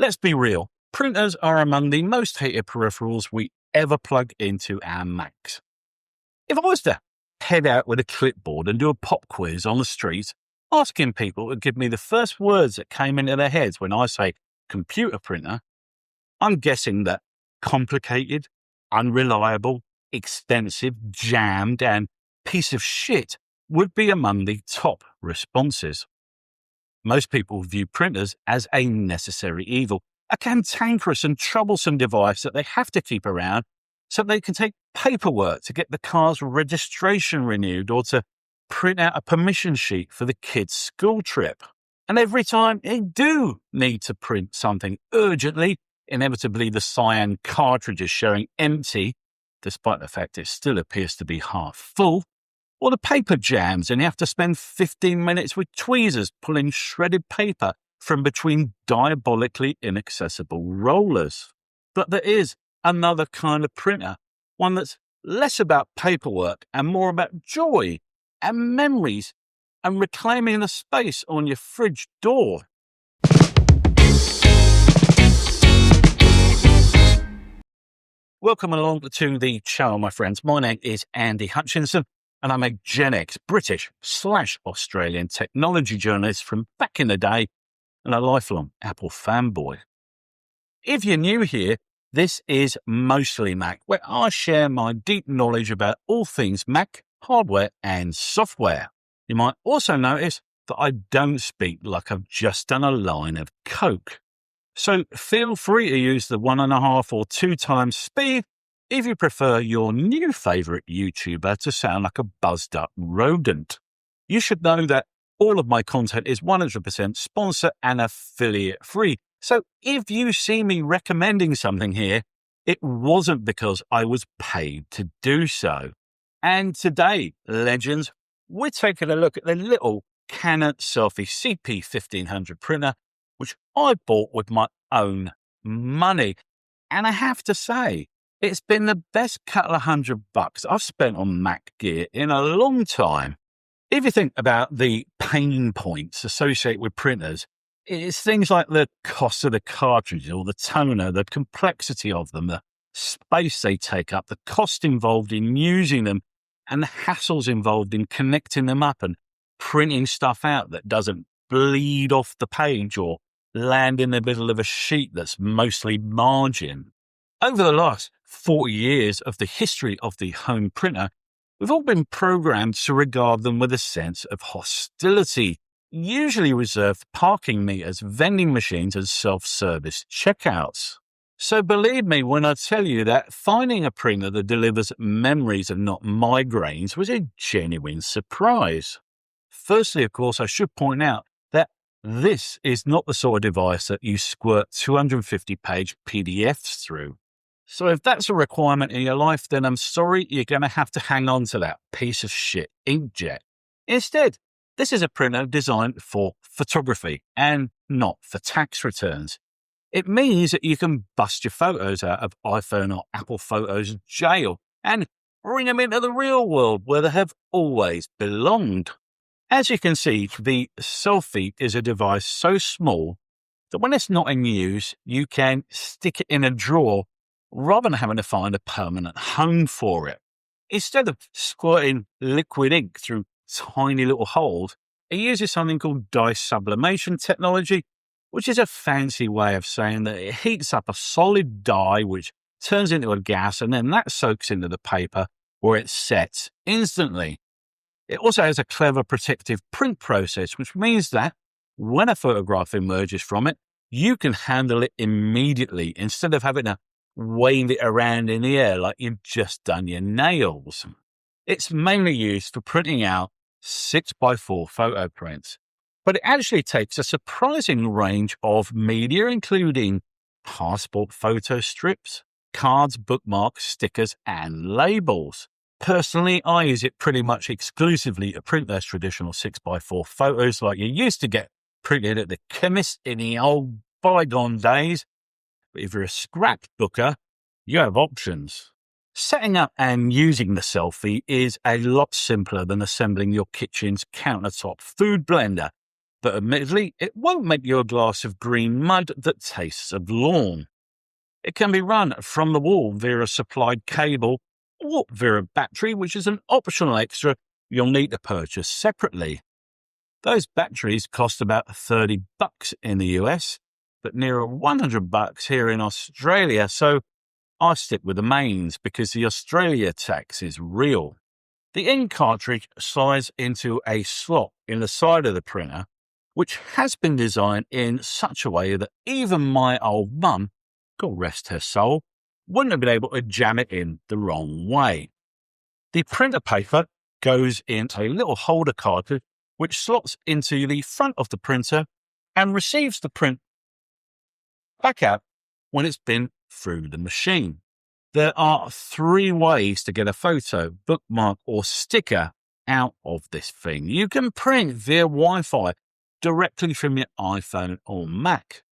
Let's be real, printers are among the most hated peripherals we ever plug into our Macs. If I was to head out with a clipboard and do a pop quiz on the street, asking people to give me the first words that came into their heads when I say computer printer, I'm guessing that complicated, unreliable, expensive, jammed, and piece of shit would be among the top responses. Most people view printers as a necessary evil, a cantankerous and troublesome device that they have to keep around so they can take paperwork to get the car's registration renewed or to print out a permission sheet for the kids' school trip. And every time they do need to print something urgently, inevitably the cyan cartridge is showing empty, despite the fact it still appears to be half full, or the paper jams and you have to spend 15 minutes with tweezers pulling shredded paper from between diabolically inaccessible rollers. But there is another kind of printer, one that's less about paperwork and more about joy and memories and reclaiming the space on your fridge door. Welcome along to the channel, my friends. My name is Andy Hutchinson, and I'm a Gen X British/Australian technology journalist from back in the day and a lifelong Apple fanboy. If you're new here, this is Mostly Mac, where I share my deep knowledge about all things Mac, hardware and software. You might also notice that I don't speak like I've just done a line of Coke. So feel free to use the 1.5 or 2 times speed if you prefer your new favourite YouTuber to sound like a buzzed up rodent. You should know that all of my content is 100% sponsor and affiliate free. So if you see me recommending something here, it wasn't because I was paid to do so. And today, legends, we're taking a look at the little Canon Selphy CP1500 printer, which I bought with my own money. And I have to say, it's been the best couple of $100 I've spent on Mac gear in a long time. If you think about the pain points associated with printers, it's things like the cost of the cartridge or the toner, the complexity of them, the space they take up, the cost involved in using them, and the hassles involved in connecting them up and printing stuff out that doesn't bleed off the page or land in the middle of a sheet that's mostly margin. Over the last 40 years of the history of the home printer, we've all been programmed to regard them with a sense of hostility, usually reserved for parking meters, vending machines, and self-service checkouts. So believe me when I tell you that finding a printer that delivers memories and not migraines was a genuine surprise. Firstly, of course, I should point out that this is not the sort of device that you squirt 250-page PDFs through. So if that's a requirement in your life, then I'm sorry, you're going to have to hang on to that piece of shit inkjet. Instead, this is a printer designed for photography and not for tax returns. It means that you can bust your photos out of iPhone or Apple Photos jail and bring them into the real world where they have always belonged. As you can see, the Selphy is a device so small that when it's not in use, you can stick it in a drawer rather than having to find a permanent home for it. Instead of squirting liquid ink through tiny little holes, it uses something called dye sublimation technology, which is a fancy way of saying that it heats up a solid dye which turns into a gas and then that soaks into the paper where it sets instantly. It also has a clever protective print process, which means that when a photograph emerges from it, you can handle it immediately instead of having to wave it around in the air like you've just done your nails. It's mainly used for printing out 6x4 photo prints, but it actually takes a surprising range of media, including passport photo strips, cards, bookmarks, stickers, and labels. Personally, I use it pretty much exclusively to print those traditional 6x4 photos like you used to get printed at the chemist in the old bygone days. But if you're a scrapbooker, you have options. Setting up and using the Selphy is a lot simpler than assembling your kitchen's countertop food blender. but admittedly, it won't make you a glass of green mud that tastes of lawn. It can be run from the wall via a supplied cable or via a battery, which is an optional extra you'll need to purchase separately. Those batteries cost about $30 in the US, but nearer $100 here in Australia, so I stick with the mains because the Australia tax is real. The ink cartridge slides into a slot in the side of the printer, which has been designed in such a way that even my old mum, God rest her soul, wouldn't have been able to jam it in the wrong way. The printer paper goes into a little holder cartridge which slots into the front of the printer and receives the print back out when it's been through the machine. There are 3 ways to get a photo, bookmark, or sticker out of this thing. You can print via Wi-Fi directly from your iPhone or Mac.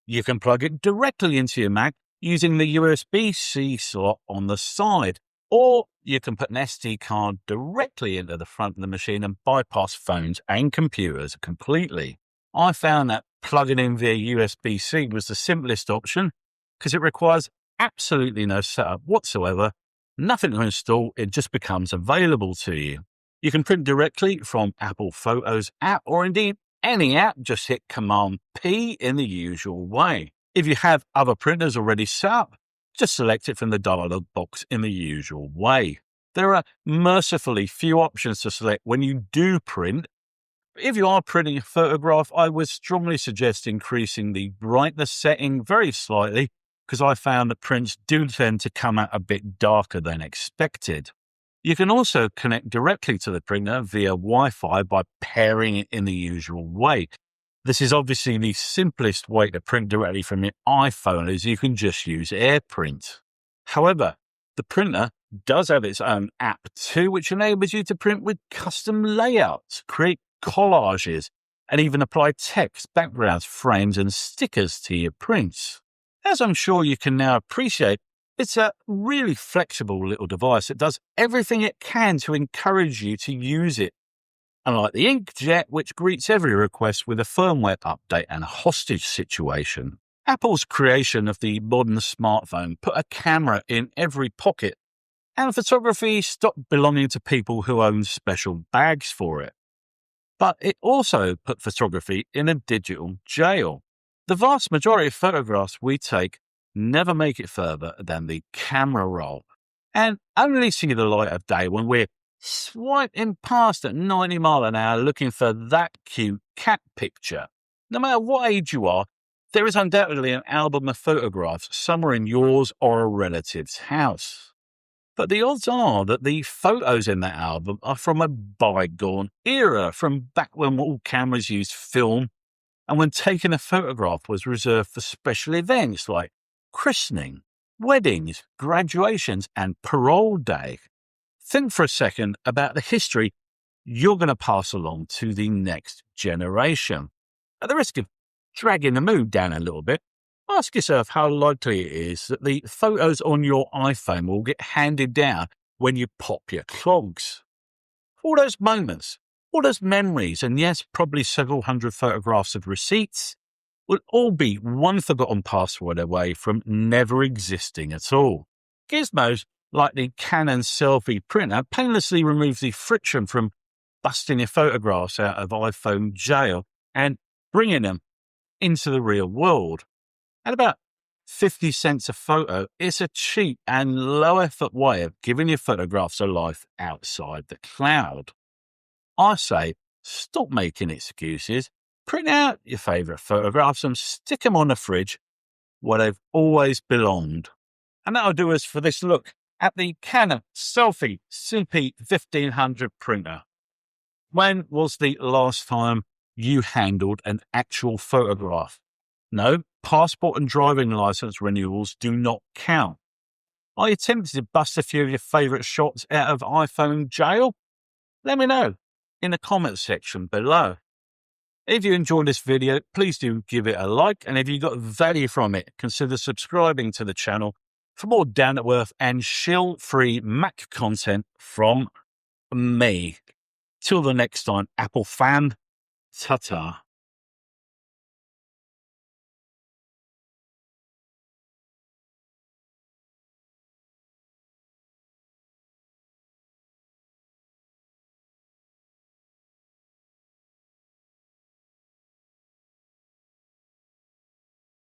You can plug it directly into your Mac using the USB-C slot on the side, or you can put an SD card directly into the front of the machine and bypass phones and computers completely. I found that plugging in via USB-C was the simplest option because it requires absolutely no setup whatsoever, nothing to install, it just becomes available to you. You can print directly from Apple Photos app or indeed any app, just hit Command P in the usual way. If you have other printers already set up, just select it from the dialog box in the usual way. There are mercifully few options to select when you do print. If you are printing a photograph, I would strongly suggest increasing the brightness setting very slightly because I found that prints do tend to come out a bit darker than expected. You can also connect directly to the printer via Wi-Fi by pairing it in the usual way. This is obviously the simplest way to print directly from your iPhone, as you can just use AirPrint. However, the printer does have its own app too, which enables you to print with custom layouts, create collages, and even apply text, backgrounds, frames, and stickers to your prints. As I'm sure you can now appreciate, it's a really flexible little device that does everything it can to encourage you to use it. Unlike the inkjet, which greets every request with a firmware update and a hostage situation. Apple's creation of the modern smartphone put a camera in every pocket, and photography stopped belonging to people who own special bags for it. But it also put photography in a digital jail. The vast majority of photographs we take never make it further than the camera roll, and only see the light of day when we're swiping past at 90 miles an hour looking for that cute cat picture. No matter what age you are, there is undoubtedly an album of photographs somewhere in yours or a relative's house. But the odds are that the photos in that album are from a bygone era, from back when all cameras used film and when taking a photograph was reserved for special events like christening, weddings, graduations, and parole day. Think for a second about the history you're going to pass along to the next generation. At the risk of dragging the mood down a little bit, ask yourself how likely it is that the photos on your iPhone will get handed down when you pop your clogs. All those moments, all those memories, and yes, probably several hundred photographs of receipts will all be one forgotten password away from never existing at all. Gizmos like the Canon Selphy printer painlessly remove the friction from busting your photographs out of iPhone jail and bringing them into the real world. At about 50 cents a photo, it's a cheap and low-effort way of giving your photographs a life outside the cloud. I say, stop making excuses, print out your favourite photographs and stick them on the fridge where they've always belonged. And that'll do us for this look at the Canon Selphy CP1500 printer. When was the last time you handled an actual photograph? No, passport and driving license renewals do not count. Are you tempted to bust a few of your favourite shots out of iPhone jail? Let me know in the comments section below. If you enjoyed this video, please do give it a like, and if you got value from it, consider subscribing to the channel for more down-to-earth and shill-free Mac content from me. Till the next time, Apple fan, ta-ta.